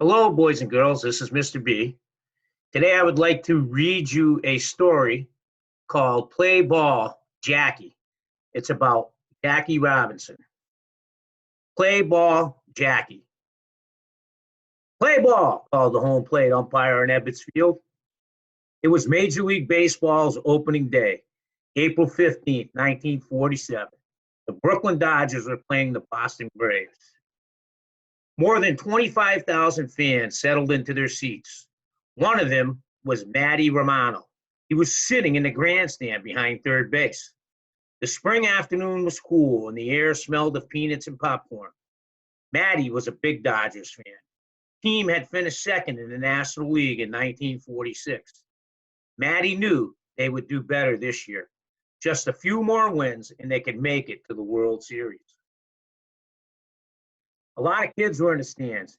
Hello, boys and girls. This is Mr. B. Today, I would like to read you a story called Play Ball, Jackie. It's about Jackie Robinson. Play ball, Jackie. Play ball, called the home plate umpire in Ebbets Field. It was Major League Baseball's opening day, April 15th, 1947. The Brooklyn Dodgers were playing the Boston Braves. More than 25,000 fans settled into their seats. One of them was Matty Romano. He was sitting in the grandstand behind third base. The spring afternoon was cool and the air smelled of peanuts and popcorn. Matty was a big Dodgers fan. The team had finished second in the National League in 1946. Matty knew they would do better this year. Just a few more wins and they could make it to the World Series. A lot of kids were in the stands,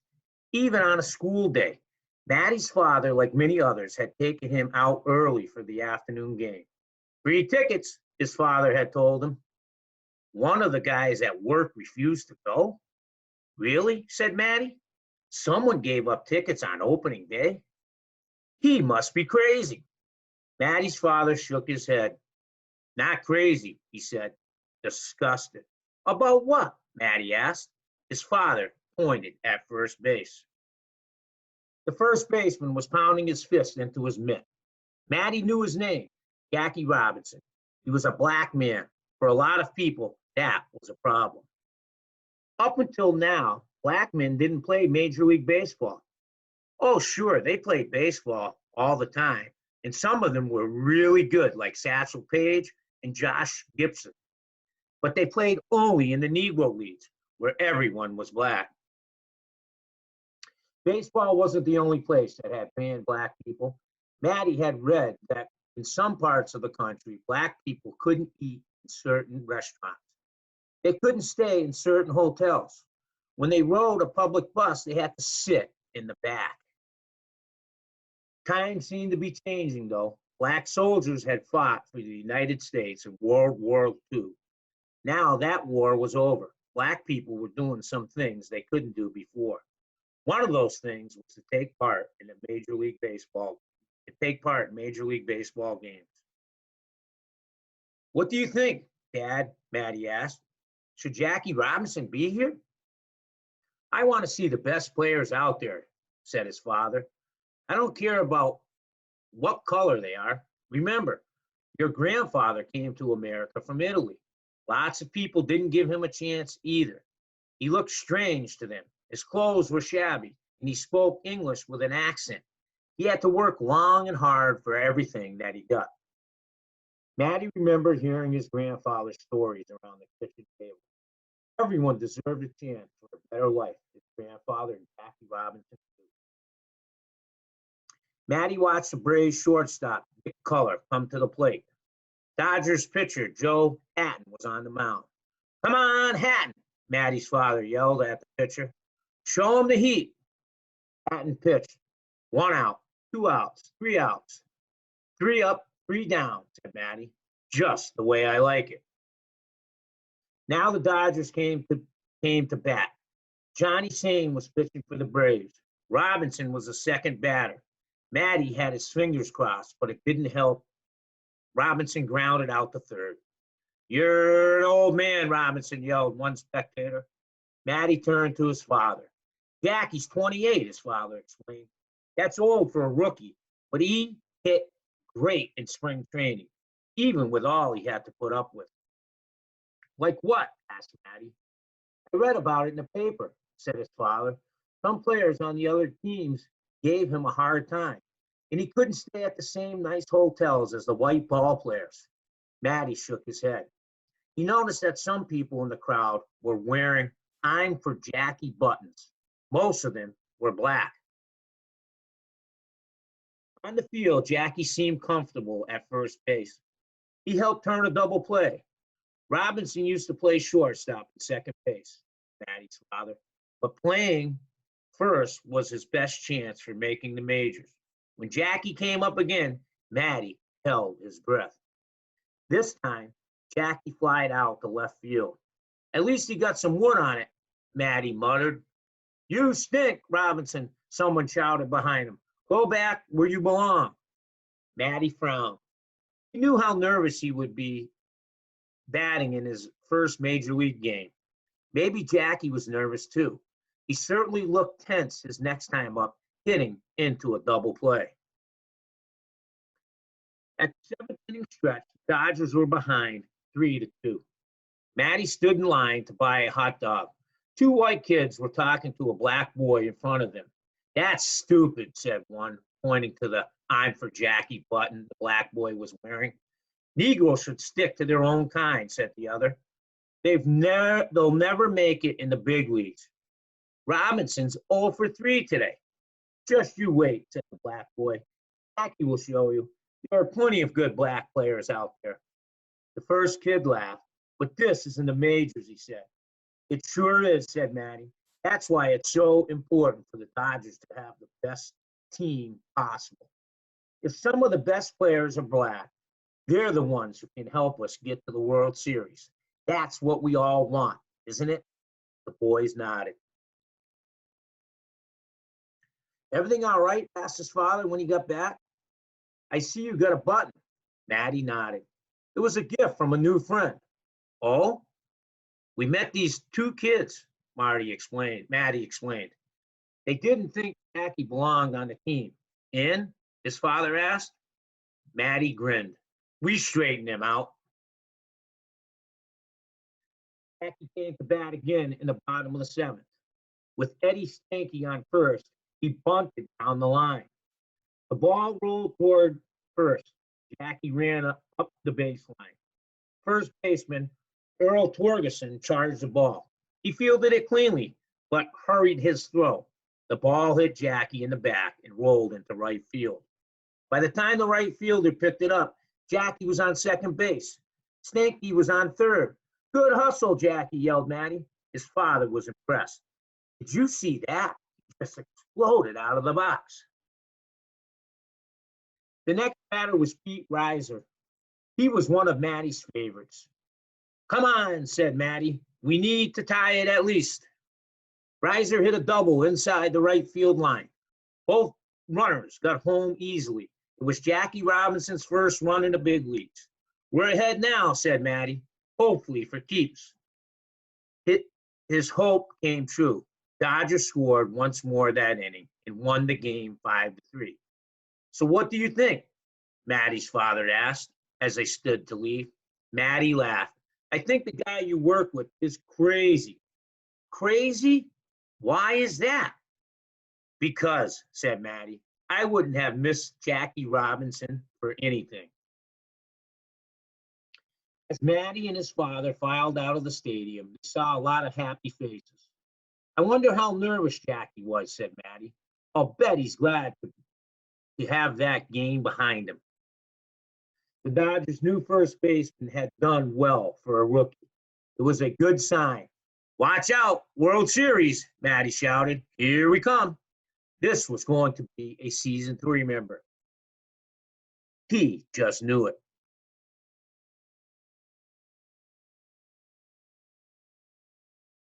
even on a school day. Matty's father, like many others, had taken him out early for the afternoon game. Free tickets, his father had told him. One of the guys at work refused to go. Really? Said Matty. Someone gave up tickets on opening day. He must be crazy. Matty's father shook his head. Not crazy, he said, disgusted. About what? Matty asked. His father pointed at first base. The first baseman was pounding his fist into his mitt. Matty knew his name, Jackie Robinson. He was a black man. For a lot of people, that was a problem. Up until now, black men didn't play Major League Baseball. Oh, sure, they played baseball all the time, and some of them were really good, like Satchel Paige and Josh Gibson. But they played only in the Negro Leagues, where everyone was black. Baseball wasn't the only place that had banned black people. Matty had read that in some parts of the country, black people couldn't eat in certain restaurants. They couldn't stay in certain hotels. When they rode a public bus, they had to sit in the back. Times seemed to be changing, though. Black soldiers had fought for the United States in World War II. Now that war was over. Black people were doing some things they couldn't do before. One of those things was to take part in Major League Baseball games. What do you think, Dad? Matty asked. Should Jackie Robinson be here? I want to see the best players out there, said his father. I don't care about what color they are. Remember, your grandfather came to America from Italy. Lots of people didn't give him a chance either. He looked strange to them. His clothes were shabby, and he spoke English with an accent. He had to work long and hard for everything that he got. Matty remembered hearing his grandfather's stories around the kitchen table. Everyone deserved a chance for a better life, his grandfather and Jackie Robinson too. Matty watched the Braves shortstop, Dick Culler, come to the plate. Dodgers pitcher Joe Hatton was on the mound. Come on, Hatton, Matty's father yelled at the pitcher. Show him the heat. Hatton pitched. 1 out, 2 outs, 3 outs. 3 up, 3 down, said Matty. Just the way I like it. Now the Dodgers came to bat. Johnny Sane was pitching for the Braves. Robinson was the second batter. Matty had his fingers crossed, but it didn't help. Robinson grounded out to third. You're an old man, Robinson yelled one spectator. Matty turned to his father. Jackie's 28, his father explained. That's old for a rookie, but he hit great in spring training, even with all he had to put up with. Like what? Asked Matty. I read about it in the paper, said his father. Some players on the other teams gave him a hard time, and he couldn't stay at the same nice hotels as the white ball players. Matty shook his head. He noticed that some people in the crowd were wearing I'm for Jackie buttons. Most of them were black. On the field, Jackie seemed comfortable at first base. He helped turn a double play. Robinson used to play shortstop and second base, Matty's father, but playing first was his best chance for making the majors. When Jackie came up again, Matty held his breath. This time, Jackie flied out to left field. At least he got some wood on it, Matty muttered. You stink, Robinson Someone shouted behind him, "Go back where you belong." Matty frowned. He knew how nervous he would be batting in his first major league game. Maybe Jackie was nervous too. He certainly looked tense his next time up, hitting into a double play. At the seventh inning stretch, the Dodgers were behind 3-2. Matty stood in line to buy a hot dog. Two white kids were talking to a black boy in front of them. "That's stupid," said one, pointing to the "I'm for Jackie" button the black boy was wearing. "Negroes should stick to their own kind," said the other. They'll never make it in the big leagues. "Robinson's 0 for 3 today." "Just you wait," said the black boy. "Jackie will show you. There are plenty of good black players out there." The first kid laughed. "But this is in the majors," he said. "It sure is," said Matty. "That's why it's so important for the Dodgers to have the best team possible. If some of the best players are black, they're the ones who can help us get to the World Series. That's what we all want, isn't it?" The boys nodded. "Everything all right?" asked his father when he got back. "I see you got a button." Matty nodded. "It was a gift from a new friend." "Oh?" "We met these two kids," Matty explained. "They didn't think Jackie belonged on the team." "And?" his father asked. Matty grinned. "We straightened him out." Jackie came to bat again in the bottom of the seventh. With Eddie Stanky on first, he bunted down the line. The ball rolled toward first. Jackie ran up the baseline. First baseman Earl Torgerson charged the ball. He fielded it cleanly, but hurried his throw. The ball hit Jackie in the back and rolled into right field. By the time the right fielder picked it up, Jackie was on second base. Stanky was on third. "Good hustle, Jackie," yelled Matty. His father was impressed. "Did you see that?" He just exploded out of the box. The next batter was Pete Reiser. He was one of Matty's favorites. "Come on," said Matty. "We need to tie it at least." Reiser hit a double inside the right field line. Both runners got home easily. It was Jackie Robinson's first run in the big leagues. "We're ahead now," said Matty, "hopefully for keeps." His hope came true. Dodgers scored once more that inning and won the game 5-3. "So what do you think?" Matty's father asked as they stood to leave. Matty laughed. "I think the guy you work with is crazy." "Crazy? Why is that?" "Because," said Matty, "I wouldn't have missed Jackie Robinson for anything." As Matty and his father filed out of the stadium, they saw a lot of happy faces. "I wonder how nervous Jackie was," said Matty. "I'll bet he's glad to have that game behind him." The Dodgers' new first baseman had done well for a rookie. It was a good sign. "Watch out, World Series," Matty shouted. "Here we come." This was going to be a season to remember. He just knew it.